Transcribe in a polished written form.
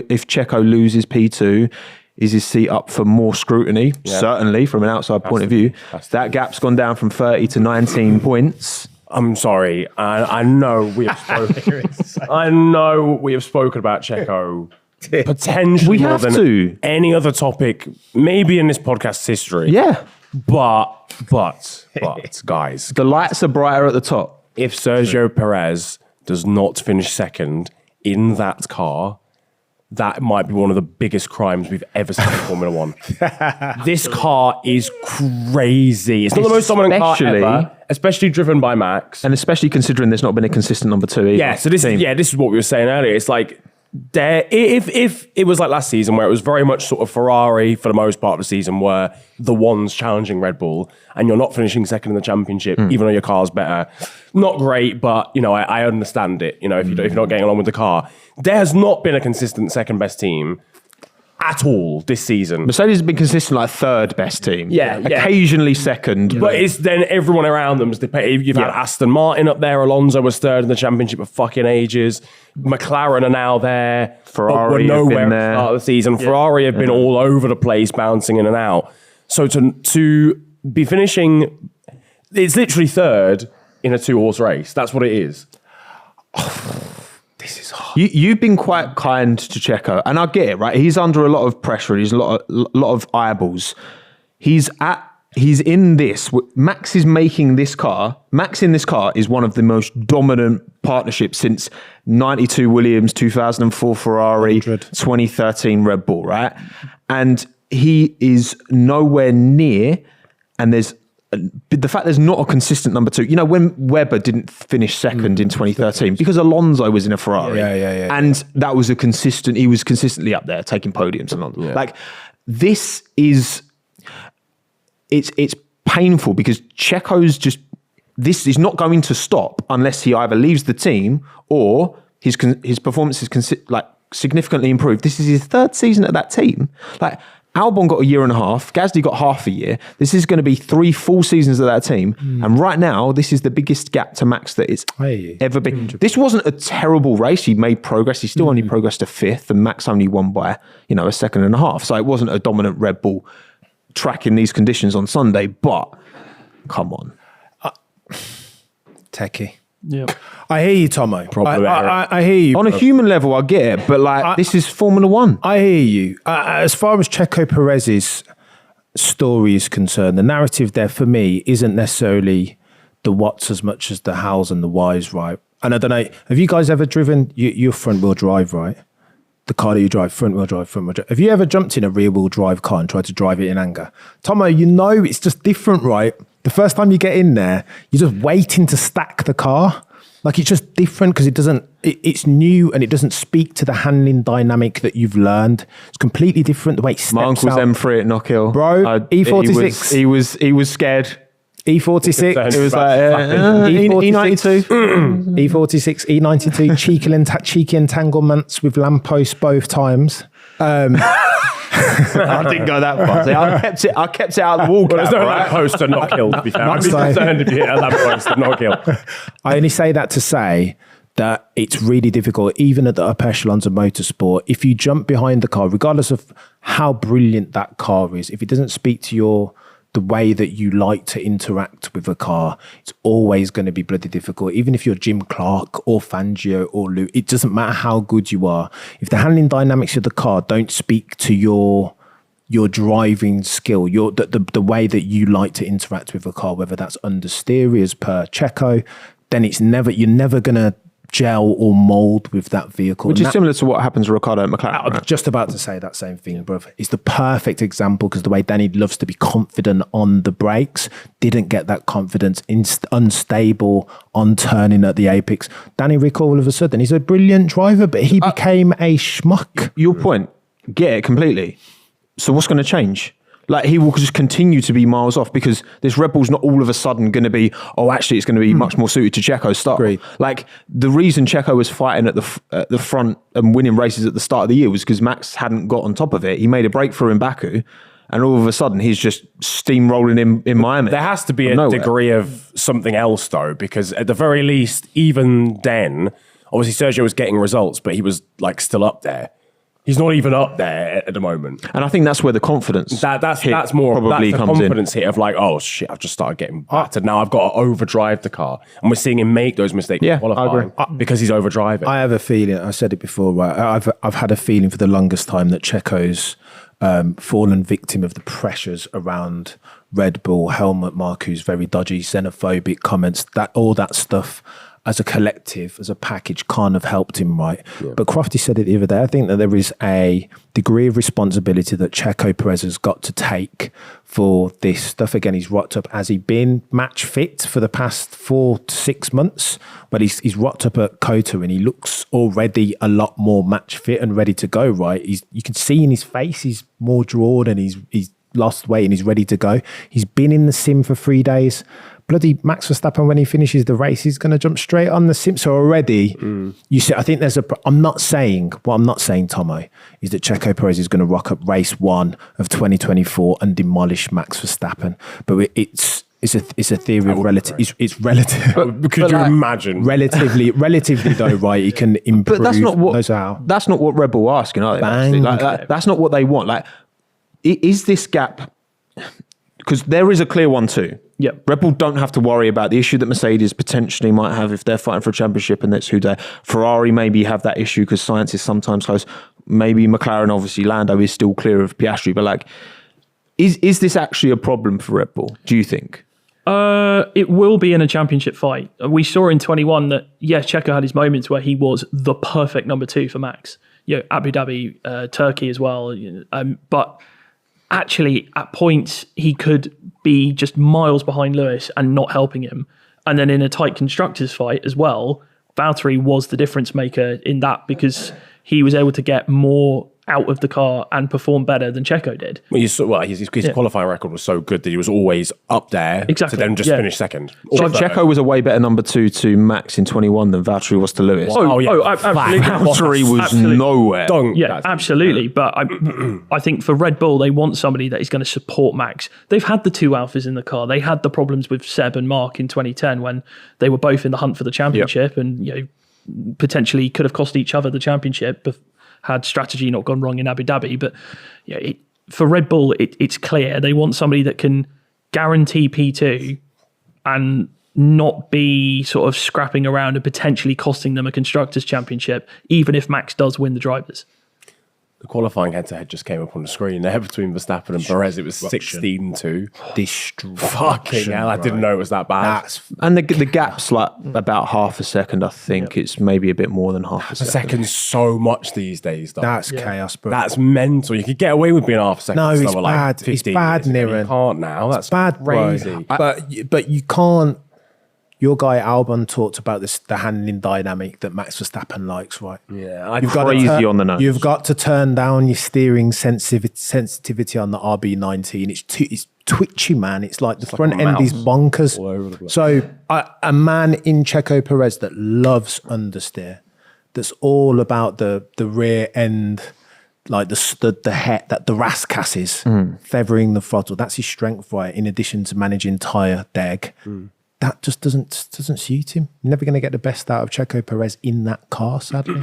if Checo loses P2, is his seat up for more scrutiny? Yeah. Certainly, from an outside point of view. That gap's gone down from 30 to 19 points. I'm sorry. I know we have spoken. I know we have spoken about Checo potentially more than any other topic, maybe in this podcast's history. Yeah. But, guys. The lights are brighter at the top. If Sergio Perez does not finish second in that car, that might be one of the biggest crimes we've ever seen in Formula One. This car is crazy. It's not the most dominant car ever, especially driven by Max. And especially considering there's not been a consistent number 2 either. Yeah, so this is what we were saying earlier. It's like, if it was like last season where it was very much sort of Ferrari for the most part of the season were the ones challenging Red Bull and you're not finishing second in the championship even though your car's better, not great, but I understand it, if you're not getting along with the car. There has not been a consistent second best team at all this season. Mercedes has been consistent like third best team. Yeah. Occasionally second. But it's then everyone around them. You've had Aston Martin up there. Alonso was third in the championship for fucking ages. McLaren are now there. Ferrari were nowhere have been there. At the start of the season. Ferrari have been all over the place, bouncing in and out. So to be finishing, it's literally third in a 2-horse race. That's what it is. This is hard. You've been quite kind to Checo, and I get it, right? He's under a lot of pressure. He's a lot of eyeballs. He's in this. Max is making this car. Max in this car is one of the most dominant partnerships since 92 Williams, 2004 Ferrari, 100. 2013 Red Bull, right? And he is nowhere near, and there's the fact there's not a consistent number 2. When Webber didn't finish second in 2013 because Alonso was in a Ferrari, and that was he was consistently up there taking podiums and on. Like this is, it's painful because Checo's this is not going to stop unless he either leaves the team or his performance is significantly improved. This is his 3rd season at that team. Like, Albon got a year and a half. Gasly got half a year. This is going to be 3 full seasons of that team. And right now, this is the biggest gap to Max that it's ever been. 100%. This wasn't a terrible race. He made progress. He still only progressed to 5th, and Max only won by, a second and a half. So it wasn't a dominant Red Bull track in these conditions on Sunday, but come on. Techie. Yeah, I hear you, Tommo. I hear you. On a human level, I get it, but this is Formula One. I hear you. As far as Checo Perez's story is concerned, the narrative there for me isn't necessarily the what's as much as the hows and the whys, right? And I don't know, have you guys ever driven your front wheel drive, right? The car that you drive, front wheel drive. Have you ever jumped in a rear wheel drive car and tried to drive it in anger? Tommo, it's just different, right? The first time you get in there, you're just waiting to stack the car. Like, it's just different because it's new and it doesn't speak to the handling dynamic that you've learned. It's completely different the way it steps out. My uncle's M3 at Knockhill. Bro, E46. He was scared. E46. It was like E92. E46, E92, cheeky entanglements with lampposts both times. I didn't go that far. See, I kept it out of the wall. There's no lamppost at Knockhill, to be fair. I'd be concerned if you hit a lamppost at Knockhill. I only say that to say that it's really difficult, even at the upper echelons of motorsport. If you jump behind the car, regardless of how brilliant that car is, if it doesn't speak to the way that you like to interact with a car, it's always going to be bloody difficult. Even if you're Jim Clark or Fangio or Luke, it doesn't matter how good you are. If the handling dynamics of the car don't speak to your driving skill, the way that you like to interact with a car, whether that's understeer as per Checo, then you're never going to gel or mold with that vehicle. Which is similar to what happens with Ricciardo at McLaren. I'm just about to say that same thing, bruv. It's the perfect example because the way Danny loves to be confident on the brakes, didn't get that confidence, unstable on turning at the apex. Danny Rick, all of a sudden, he's a brilliant driver, but he became a schmuck. Your point, get it completely. So what's going to change? Like, he will just continue to be miles off because this Red Bull's not all of a sudden going to be, actually, it's going to be much more suited to Checo's style. Agreed. Like, the reason Checo was fighting at the front and winning races at the start of the year was because Max hadn't got on top of it. He made a breakthrough in Baku, and all of a sudden, he's just steamrolling in Miami. There has to be a degree of something else, though, because at the very least, even then, obviously Sergio was getting results, but he was, still up there. He's not even up there at the moment. And I think that's where the confidence That's more probably that's the comes confidence hit of like, oh shit, I've just started getting battered. Now I've got to overdrive the car, and we're seeing him make those mistakes in Yeah, I qualifying agree. because he's overdriving. I have a feeling, I said it before, right? I've had a feeling for the longest time that Checo's fallen victim of the pressures around Red Bull, Helmut Marko's very dodgy, xenophobic comments, all that stuff as a collective, as a package, can't have helped him, right? Yeah. But Crofty said it the other day. I think that there is a degree of responsibility that Checo Perez has got to take for this stuff. Again, he's rocked up. Has he been match fit for the past 4 to 6 months? But he's rocked up at Kota and he looks already a lot more match fit and ready to go, right? You can see in his face, he's more drawn and he's lost weight and he's ready to go. He's been in the sim for 3 days. Bloody Max Verstappen, when he finishes the race, he's going to jump straight on the sim. So already, you see, I think there's what I'm not saying, Tommo, is that Checo Perez is going to rock up race 1 of 2024 and demolish Max Verstappen. But it's a theory of relative. It's relative. Could you imagine? Relatively though, right? He can improve. But that's not what knows how. That's not what Red Bull are asking, are they? Bang. That's not what they want. Like, is this gap? Because there is a clear one too. Yeah. Red Bull don't have to worry about the issue that Mercedes potentially might have if they're fighting for a championship, and that's who they. Ferrari maybe have that issue because science is sometimes close. Maybe McLaren, obviously, Lando is still clear of Piastri, but like, is this actually a problem for Red Bull? Do you think? It will be in a championship fight. We saw in 21 that, yes, Checo had his moments where he was the perfect number 2 for Max. Abu Dhabi, Turkey as well. But actually, at points, he could be just miles behind Lewis and not helping him. And then in a tight constructors fight as well, Valtteri was the difference maker in that because he was able to get more out of the car and perform better than Checo did. Well, his qualifying record was so good that he was always up there to then just finish second. Checo was a way better number 2 to Max in 21 than Valtteri was to Lewis. Absolutely. Valtteri was nowhere. Absolutely. But I think for Red Bull, they want somebody that is going to support Max. They've had the 2 alphas in the car. They had the problems with Seb and Mark in 2010 when they were both in the hunt for the championship and potentially could have cost each other the championship had strategy not gone wrong in Abu Dhabi. But for Red Bull, it's clear they want somebody that can guarantee P2 and not be sort of scrapping around and potentially costing them a Constructors' Championship, even if Max does win the drivers. The qualifying head-to-head just came up on the screen there between Verstappen and Perez. It was 16-2. Destruction. Fucking hell, I didn't know it was that bad. And the gap's like about half a second, I think. It's maybe a bit more than half a second. A second's so much these days, though. That's chaos, bro. That's mental. You could get away with being half a second. No, it's slower, bad. Like It's bad, Niran. You can't now. That's bad, crazy. But you can't. Your guy Albon talked about the handling dynamic that Max Verstappen likes, right? Yeah, You've got crazy on the nose. You've got to turn down your steering sensitivity on the RB19. It's twitchy, man. It's like the front end is bonkers. All over the place. So a man in Checo Perez that loves understeer, that's all about the rear end, like the head, that the rascasses, feathering the throttle. That's his strength, right? In addition to managing tyre deg. That just doesn't suit him. You're never going to get the best out of Checo Perez in that car, sadly.